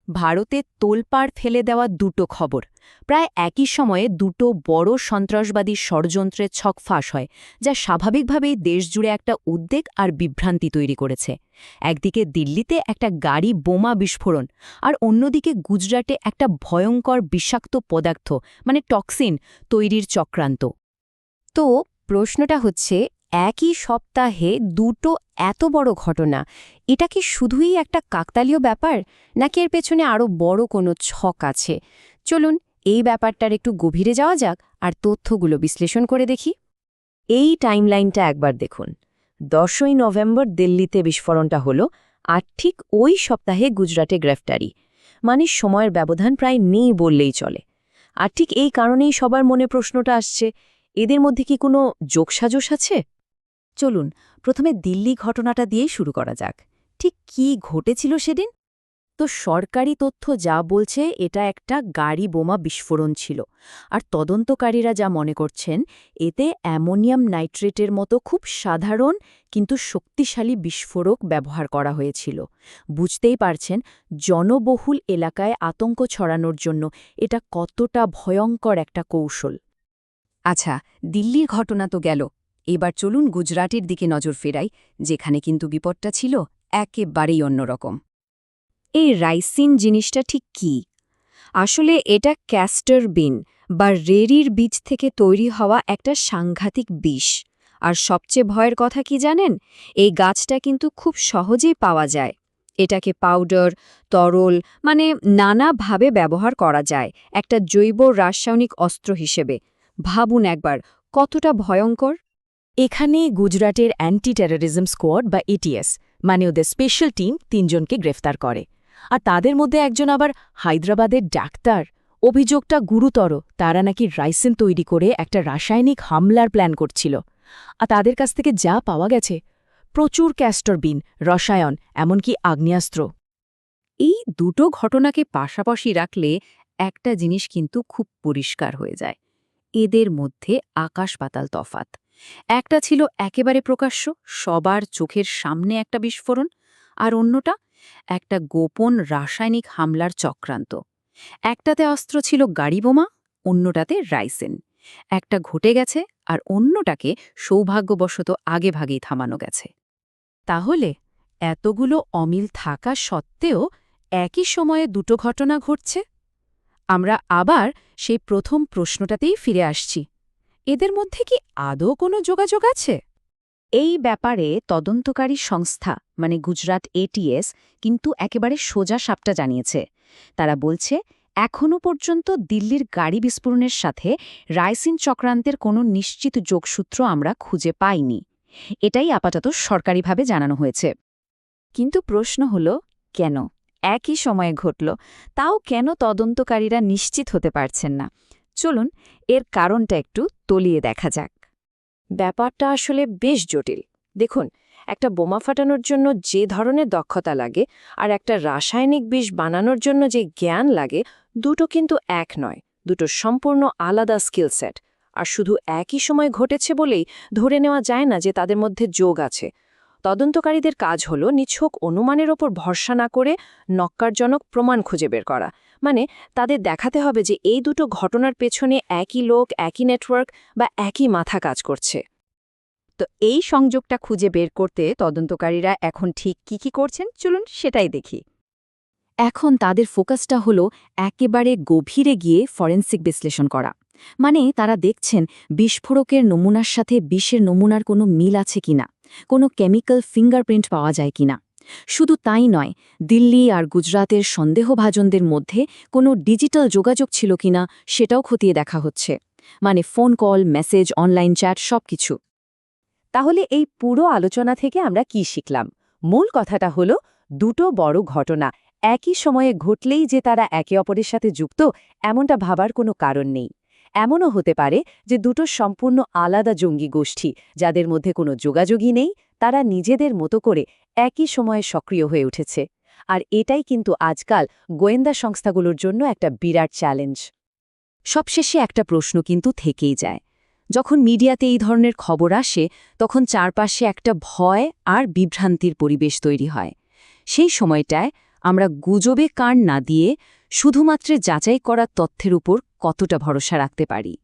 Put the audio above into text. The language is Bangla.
ভারতে তোলপাড় ফেলে দেওয়া দুটো খবর প্রায় একই সময়ে দুটো বড় সন্ত্রাসবাদী ষড়যন্ত্রের ছক ফাঁস হয়, যা স্বাভাবিকভাবেই দেশজুড়ে একটা উদ্বেগ আর বিভ্রান্তি তৈরি করেছে। একদিকে দিল্লিতে একটা গাড়ি বোমা বিস্ফোরণ, আর অন্যদিকে গুজরাটে একটা ভয়ঙ্কর বিষাক্ত পদার্থ টক্সিন তৈরির চক্রান্ত। তো প্রশ্নটা হচ্ছে, একই সপ্তাহে দুটো এত বড় ঘটনা, এটা কি শুধুই একটা কাকতালীয় ব্যাপার, নাকি এর পেছনে আরও বড় কোনো ছক আছে? চলুন এই ব্যাপারটার একটু গভীরে যাওয়া যাক আর তথ্যগুলো বিশ্লেষণ করে দেখি। এই টাইমলাইনটা একবার দেখুন। 10ই নভেম্বর দিল্লিতে বিস্ফোরণটা হলো, আর ঠিক ওই সপ্তাহে গুজরাটে গ্রেফতারি। সময়ের ব্যবধান প্রায় নেই বললেই চলে। আর ঠিক এই কারণেই সবার মনে প্রশ্নটা আসছে, এদের মধ্যে কি কোনো যোগসাজশ আছে? চলুন প্রথমে দিল্লি ঘটনাটা দিয়েই শুরু করা যাক। ঠিক কি ঘটেছিল সেদিন? তো সরকারি তথ্য যা বলছে, এটা একটা গাড়ি বোমা বিস্ফোরণ ছিল। আর তদন্তকারীরা যা মনে করছেন, এতে অ্যামোনিয়াম নাইট্রেটের মতো খুব সাধারণ কিন্তু শক্তিশালী বিস্ফোরক ব্যবহার করা হয়েছিল। বুঝতেই পারছেন জনবহুল এলাকায় আতঙ্ক ছড়ানোর জন্য এটা কতটা ভয়ঙ্কর একটা কৌশল। আচ্ছা, দিল্লির ঘটনা তো গেল, এবার চলুন গুজরাটের দিকে নজর ফেরাই, যেখানে কিন্তু বিপদটা ছিল একেবারেই অন্যরকম। এই রাইসিন জিনিসটা ঠিক কি? আসলে এটা ক্যাস্টর বিন বা রেরির বীজ থেকে তৈরি হওয়া একটা সাংঘাতিক বিষ। আর সবচেয়ে ভয়ের কথা কি জানেন? এই গাছটা কিন্তু খুব সহজেই পাওয়া যায়। এটাকে পাউডার, তরল নানাভাবে ব্যবহার করা যায় একটা জৈব রাসায়নিক অস্ত্র হিসেবে। ভাবুন একবার কতটা ভয়ঙ্কর। এখানে গুজরাটের অ্যান্টি টেরোরিজম স্কোয়াড বা এটিএস ওদের স্পেশাল টিম 3জনকে গ্রেফতার করে। আর তাদের মধ্যে একজন আবার হায়দ্রাবাদের ডাক্তার। অভিযোগটা গুরুতর, তারা নাকি রাইসিন তৈরি করে একটা রাসায়নিক হামলার প্ল্যান করছিল। আর তাদের কাছ থেকে যা পাওয়া গেছে, প্রচুর ক্যাস্টর বিন, রসায়ন, এমনকি আগ্নেয়াস্ত্র। এই দুটো ঘটনাকে পাশাপাশি রাখলে একটা জিনিস কিন্তু খুব পরিষ্কার হয়ে যায়, এদের মধ্যে আকাশ পাতাল তফাত। একটা ছিল একেবারে প্রকাশ্য, সবার চোখের সামনে একটা বিস্ফোরণ, আর অন্যটা একটা গোপন রাসায়নিক হামলার চক্রান্ত। একটাতে অস্ত্র ছিল গাড়ি বোমা, অন্যটাতে রাইসিন। একটা ঘটে গেছে আর অন্যটাকে সৌভাগ্যবশত আগেভাগেই থামানো গেছে। তাহলে এতগুলো অমিল থাকা সত্ত্বেও একই সময়ে দুটো ঘটনা ঘটছে? আমরা আবার সেই প্রথম প্রশ্নটাতেই ফিরে আসছি, এদের মধ্যে কি আদৌ কোনো যোগাযোগ আছে? এই ব্যাপারে তদন্তকারী সংস্থা গুজরাট এটিএস কিন্তু একেবারে সোজা সাপটা জানিয়েছে। তারা বলছে, এখনও পর্যন্ত দিল্লির গাড়ি বিস্ফোরণের সাথে রাইসিন চক্রান্তের কোনো নিশ্চিত যোগসূত্র আমরা খুঁজে পাইনি। এটাই আপাতত সরকারিভাবে জানানো হয়েছে। কিন্তু প্রশ্ন হল, কেন একই সময়ে ঘটল, তাও কেন তদন্তকারীরা নিশ্চিত হতে পারছেন না? চলুন এর কারণটা একটু তলিয়ে দেখা যাক। ব্যাপারটা আসলে বেশ জটিল। দেখুন, একটা বোমা ফাটানোর জন্য যে ধরনের দক্ষতা লাগে আর একটা রাসায়নিক বিষ বানানোর জন্য যে জ্ঞান লাগে, দুটো কিন্তু এক নয়, দুটো সম্পূর্ণ আলাদা স্কিল সেট। আর শুধু একই সময় ঘটেছে বলেই ধরে নেওয়া যায় না যে তাদের মধ্যে যোগ আছে। তদন্তকারীদের কাজ হলো নিছক অনুমানের ওপর ভরসা না করে নক্কারজনক প্রমাণ খুঁজে বের করা। তাদের দেখাতে হবে যে এই দুটো ঘটনার পেছনে একই লোক, একই নেটওয়ার্ক বা একই মাথা কাজ করছে। তো এই সংযোগটা খুঁজে বের করতে তদন্তকারীরা এখন ঠিক কি করছেন, চলুন সেটাই দেখি। এখন তাদের ফোকাসটা হলো একেবারে গভীরে গিয়ে ফরেনসিক বিশ্লেষণ করা। তারা দেখছেন বিস্ফোরকের নমুনার সাথে বিষের নমুনার কোনো মিল আছে কিনা, কোনো কেমিক্যাল ফিঙ্গারপ্রিন্ট পাওয়া যায় কিনা। শুধু তাই নয়, দিল্লি আর গুজরাতের সন্দেহভাজনদের মধ্যে কোনো ডিজিটাল যোগাযোগ ছিল কিনা সেটাও খতিয়ে দেখা হচ্ছে। Phone call, message, online chat সবকিছু। তাহলে এই পুরো আলোচনা থেকে আমরা কি শিখলাম? মূল কথাটা হলো, দুটো বড় ঘটনা একই সময়ে ঘটলেই যে তারা একে অপরের সাথে যুক্ত, এমনটা ভাবার কোনো কারণ নেই। এমনও হতে পারে যে দুটো সম্পূর্ণ আলাদা জঙ্গি গোষ্ঠী, যাদের মধ্যে কোনো যোগাযোগই নেই, তারা নিজেদের মতো করে একই সময়ে সক্রিয় হয়ে উঠেছে। আর এটাই কিন্তু আজকাল গোয়েন্দা সংস্থাগুলোর জন্য একটা বিরাট চ্যালেঞ্জ। সবশেষে একটা প্রশ্ন কিন্তু থেকেই যায়। যখন মিডিয়াতে এই ধরনের খবর আসে, তখন চারপাশে একটা ভয় আর বিভ্রান্তির পরিবেশ তৈরি হয়। সেই সময়টায় আমরা গুজবে কান না দিয়ে শুধুমাত্র যাচাই করা তথ্যের উপর কতটা ভরসা রাখতে পারি।